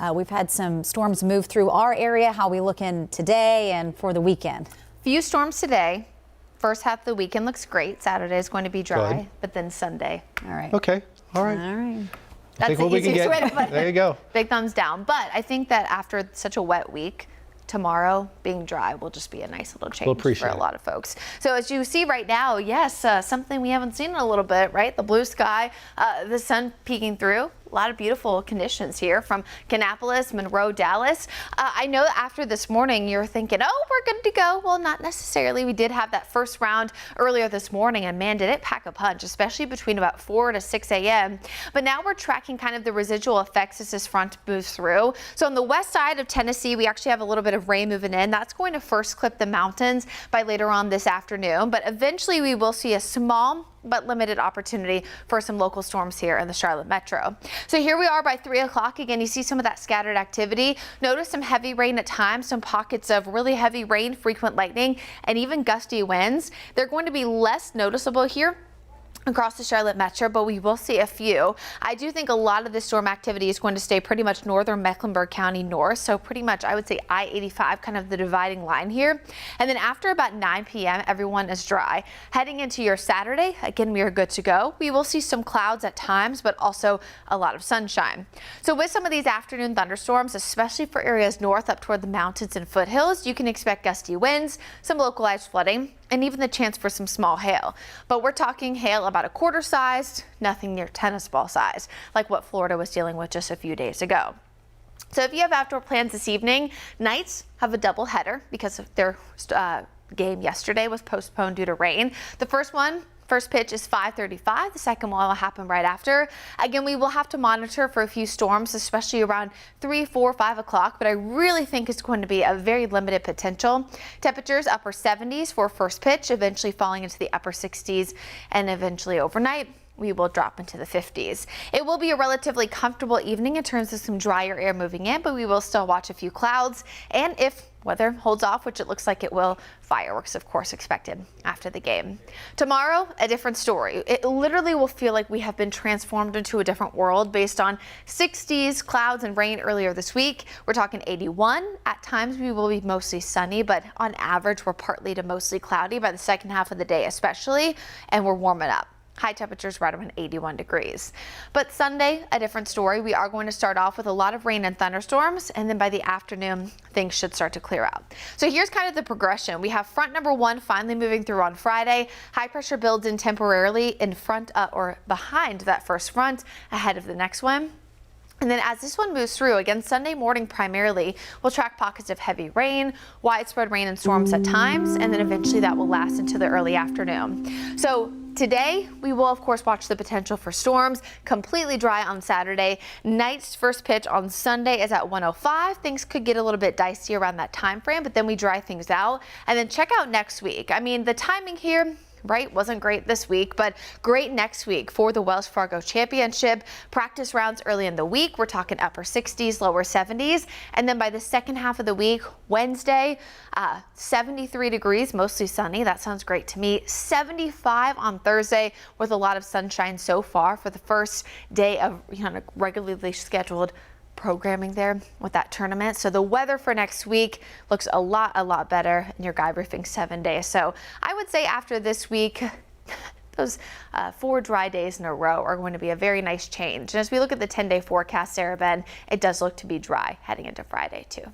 We've had some storms move through our area. How we looking today and for the weekend? Few storms today. First half of the weekend looks great. Saturday is going to be dry, Good. but then Sunday. All right. Okay. All right. All right. That's the easiest way to put it. There you go. Big thumbs down. But I think that after such a wet week, tomorrow being dry will just be a nice little change for a lot of folks. So as you see right now, yes, something we haven't seen in a little bit, right? The blue sky, the sun peeking through. A lot of beautiful conditions here from Kannapolis, Monroe, Dallas. I know after this morning you're thinking, oh, we're good to go. Well, not necessarily. We did have that first round earlier this morning, and man, did it pack a punch, especially between about 4 to 6 a.m. But now we're tracking kind of the residual effects as this front moves through. So on the west side of Tennessee, we actually have a little bit of rain moving in. That's going to first clip the mountains by later on this afternoon, but eventually we will see a small but limited opportunity for some local storms here in the Charlotte metro. So here we are by 3 o'clock. Again, you see some of that scattered activity. Notice some heavy rain at times, some pockets of really heavy rain, frequent lightning, and even gusty winds. They're going to be less noticeable here across the Charlotte metro, but we will see a few. I do think a lot of the storm activity is going to stay pretty much northern Mecklenburg County north. So pretty much I would say I-85, kind of the dividing line here. And then after about 9 p.m., everyone is dry. Heading into your Saturday, again, we are good to go. We will see some clouds at times, but also a lot of sunshine. So with some of these afternoon thunderstorms, especially for areas north up toward the mountains and foothills, you can expect gusty winds, some localized flooding, and even the chance for some small hail. But we're talking hail about a quarter sized, nothing near tennis ball size, like what Florida was dealing with just a few days ago. So if you have outdoor plans this evening, Knights have a double header because of their game yesterday was postponed due to rain. The first pitch is 5:35. The second one will happen right after. Again, we will have to monitor for a few storms, especially around 3, 4, 5 o'clock, but I really think it's going to be a very limited potential. Temperatures upper 70s for first pitch, eventually falling into the upper 60s, and eventually overnight we will drop into the 50s. It will be a relatively comfortable evening in terms of some drier air moving in, but we will still watch a few clouds. And if weather holds off, which it looks like it will, fireworks, of course, expected after the game. Tomorrow, a different story. It literally will feel like we have been transformed into a different world based on 60s, clouds and rain earlier this week. We're talking 81. At times we will be mostly sunny, but on average, we're partly to mostly cloudy by the second half of the day, especially, and we're warming up. High temperatures right around 81 degrees. But Sunday, a different story. We are going to start off with a lot of rain and thunderstorms, and then by the afternoon, things should start to clear out. So here's kind of the progression. We have front number 1 finally moving through on Friday. High pressure builds in temporarily in front or behind that first front ahead of the next one. And then as this one moves through, again, Sunday morning primarily, we'll track pockets of heavy rain, widespread rain and storms at times, and then eventually that will last into the early afternoon. So today, we will, of course, watch the potential for storms. Completely dry on Saturday. Knight's first pitch on Sunday is at 1:05. Things could get a little bit dicey around that time frame, but then we dry things out. And then check out next week. I mean, the timing here, right, wasn't great this week, but great next week for the Wells Fargo Championship. Practice rounds early in the week. We're talking upper 60s, lower 70s. And then by the second half of the week, Wednesday, 73 degrees, mostly sunny. That sounds great to me. 75 on Thursday with a lot of sunshine so far for the first day of regularly scheduled programming there with that tournament. So the weather for next week looks a lot better in your guy briefing 7 days. So I would say after this week, those 4 dry days in a row are going to be a very nice change. And as we look at the 10-day forecast, Sarah Ben, it does look to be dry heading into Friday too.